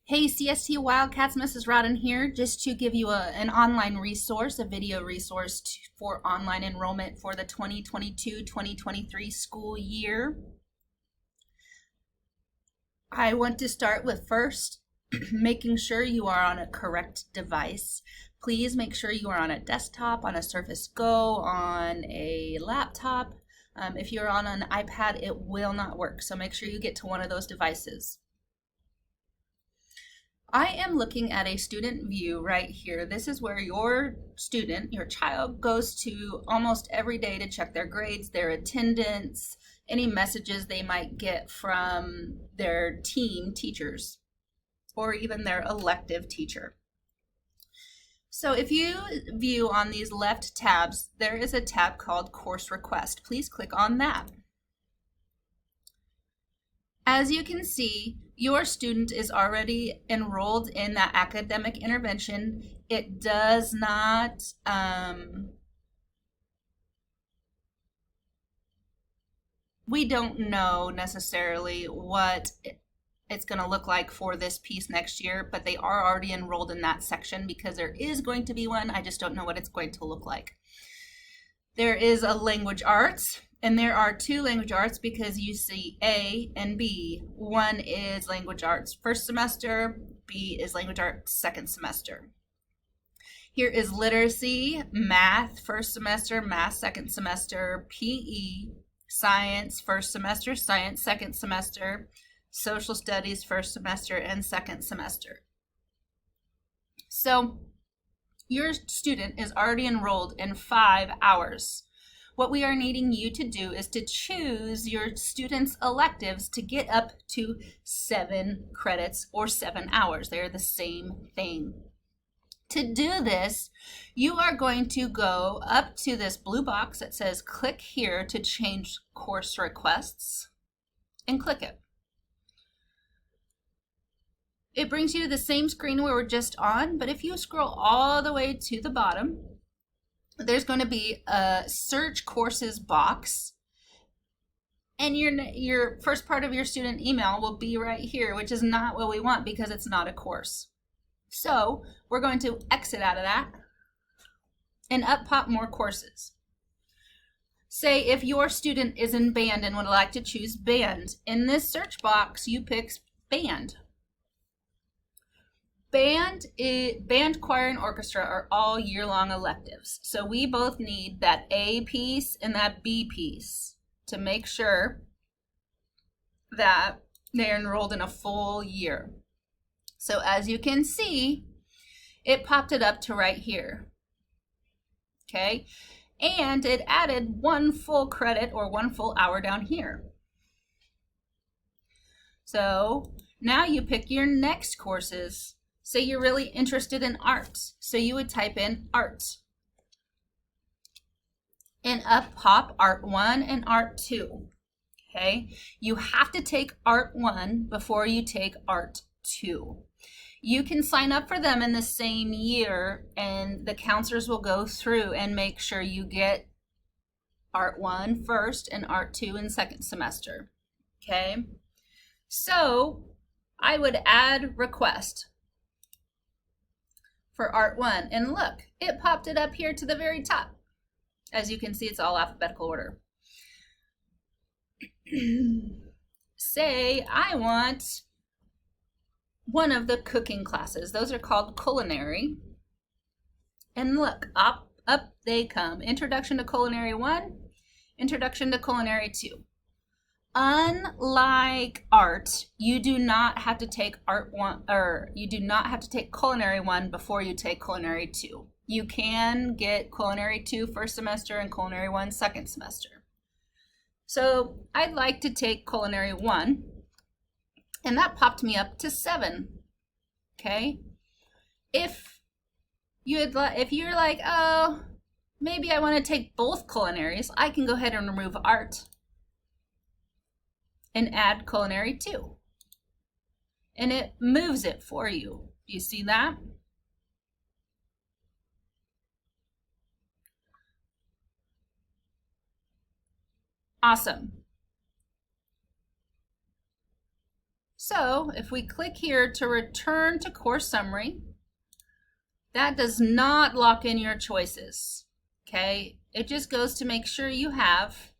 Hey CST Wildcats, Mrs. Rodden here, just to give you an online resource, a video resource for online enrollment for the 2022-2023 school year. I want to start with first making sure you are on a correct device. Please make sure you are on a desktop, on a Surface Go, on a laptop. If you're on an iPad, it will not work, so make sure you get to one of those devices. I am looking at a student view right here. This is where your student, your child, goes to almost every day to check their grades, their attendance, any messages they might get from their team teachers or even their elective teacher. So if you view on these left tabs, there is a tab called Course Request. Please click on that. As you can see, your student is already enrolled in that academic intervention. It does not we don't know necessarily what it's going to look like for this piece next year, but they are already enrolled in that section because there is going to be one. I just don't know what it's going to look like. There is a language arts. And there are two language arts because you see A and B. One is language arts first semester, B is language arts second semester. Here is literacy, math first semester, math second semester, PE, science first semester, science second semester, social studies first semester and second semester. So your student is already enrolled in 5 hours. What we are needing you to do is to choose your students' electives to get up to 7 credits or 7 hours. They're the same thing. To do this, you are going to go up to this blue box that says click here to change course requests and click it. It brings you to the same screen we were just on, but if you scroll all the way to the bottom, there's going to be a search courses box, and your first part of your student email will be right here, which is not what we want because it's not a course. So we're going to exit out of that and up pop more courses. Say if your student is in band and would like to choose band, in this search box you pick band. Band, choir, and orchestra are all year-long electives. So we both need that A piece and that B piece to make sure that they're enrolled in a full year. So as you can see, it popped it up to right here. Okay, and it added 1 full credit or 1 full hour down here. So now you pick your next courses. Say you're really interested in arts, so you would type in arts. And up pop Art 1 and Art 2. Okay, you have to take Art 1 before you take Art 2. You can sign up for them in the same year, and the counselors will go through and make sure you get Art 1 first and Art 2 in second semester. Okay, so I would add request for Art 1, and look, it popped it up here to the very top. As you can see, it's all alphabetical order. Say I want one of the cooking classes. Those are called culinary. And look, up they come. Introduction to Culinary 1, Introduction to Culinary 2. Unlike art, you do not have to take art 1, or you do not have to take culinary 1 before you take culinary 2. You can get culinary 2 first semester and culinary 1 second semester. So I'd like to take culinary 1, and that popped me up to 7. Okay, if you're like, oh, maybe I want to take both culinaries, I can go ahead and remove art and add culinary 2, and it moves it for you. Do you see that? Awesome. So if we click here to return to course summary, that does not lock in your choices, okay? It just goes to make sure you have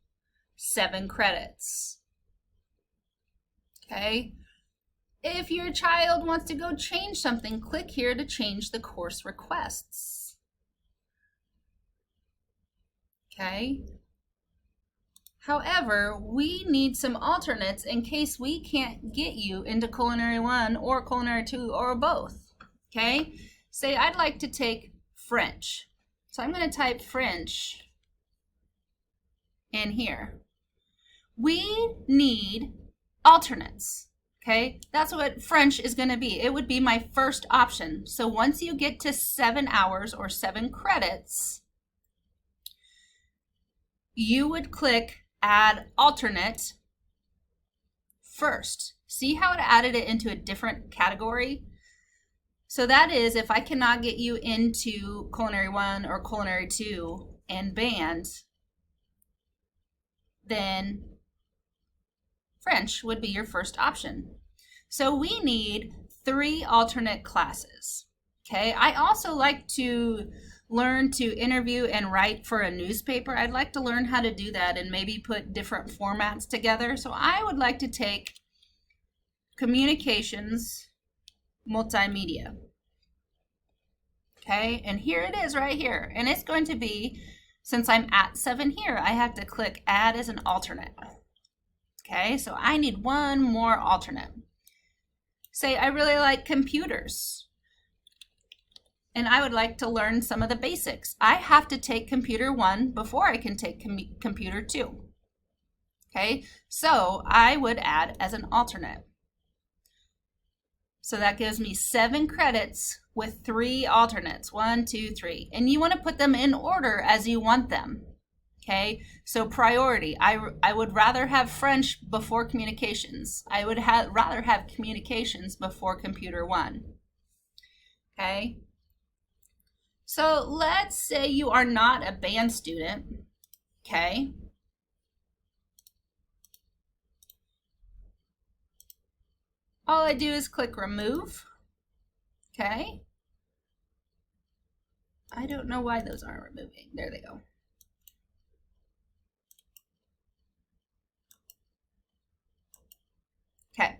7 credits, okay? If your child wants to go change something, click here to change the course requests, okay? However, we need some alternates in case we can't get you into Culinary 1 or Culinary 2 or both, okay? Say I'd like to take French. So I'm going to type French in here. We need alternates, okay? That's what French is going to be. It would be my first option. So once you get to 7 hours or 7 credits, you would click Add Alternate first. See how it added it into a different category? So that is, if I cannot get you into Culinary 1 or Culinary 2 and band, then French would be your first option. So we need 3 alternate classes, okay? I also like to learn to interview and write for a newspaper. I'd like to learn how to do that and maybe put different formats together. So I would like to take Communications Multimedia. Okay, and here it is right here. And it's going to be, since I'm at 7 here, I have to click Add as an alternate. Okay, so I need one more alternate. Say I really like computers, and I would like to learn some of the basics. I have to take Computer 1 before I can take Computer 2. Okay, so I would add as an alternate. So that gives me 7 credits with 3 alternates, 1, 2, 3. And you want to put them in order as you want them. Okay, so priority. I would rather have French before communications. I would rather have communications before Computer 1. Okay, so let's say you are not a band student. Okay, all I do is click remove. Okay, I don't know why those aren't removing. There they go. Okay,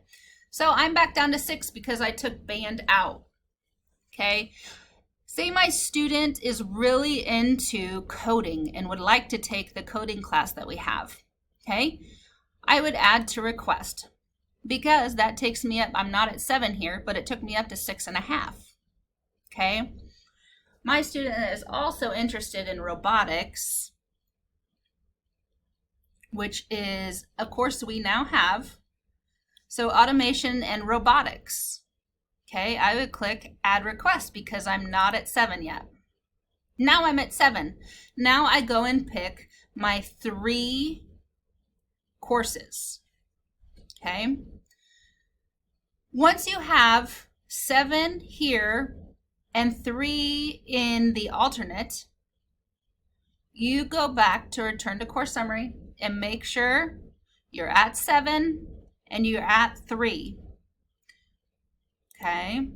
so I'm back down to 6 because I took band out. Okay, say my student is really into coding and would like to take the coding class that we have. Okay, I would add to request because that takes me up. I'm not at 7 here, but it took me up to 6.5. Okay, my student is also interested in robotics, which is a course we now have. So automation and robotics. Okay, I would click add request because I'm not at 7 yet. Now I'm at 7. Now I go and pick my 3 courses. Okay. Once you have 7 here and 3 in the alternate, you go back to return to course summary and make sure you're at 7 and you're at 3. Okay,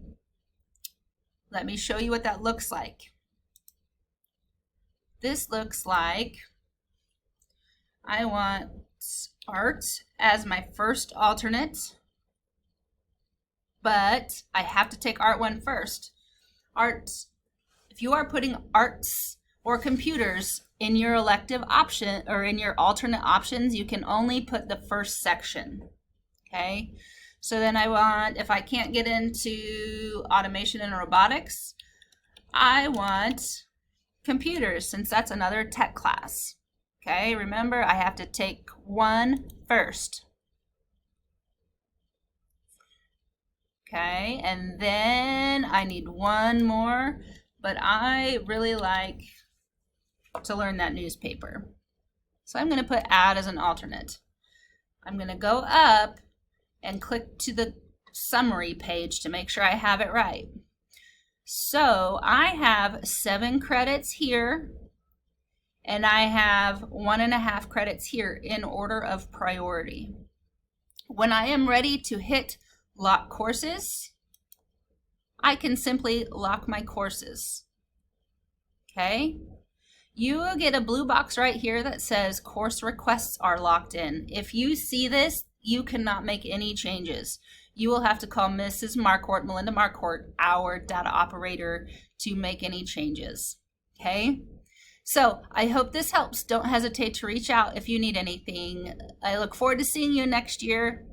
let me show you what that looks like. This looks like I want art as my first alternate, but I have to take art 1 first. Art, if you are putting arts or computers in your elective option or in your alternate options, you can only put the first section. Okay, so then I want, if I can't get into automation and robotics, I want computers since that's another tech class. Okay, remember I have to take 1 first. Okay, and then I need 1 more, but I really like to learn that newspaper. So I'm going to put add as an alternate. I'm going to go up and click to the summary page to make sure I have it right. So I have 7 credits here, and I have 1.5 credits here in order of priority. When I am ready to hit lock courses, I can simply lock my courses. Okay? You will get a blue box right here that says course requests are locked in. If you see this, you cannot make any changes. You will have to call Mrs. Marquardt, Melinda Marquardt, our data operator, to make any changes. Okay? So I hope this helps. Don't hesitate to reach out if you need anything. I look forward to seeing you next year.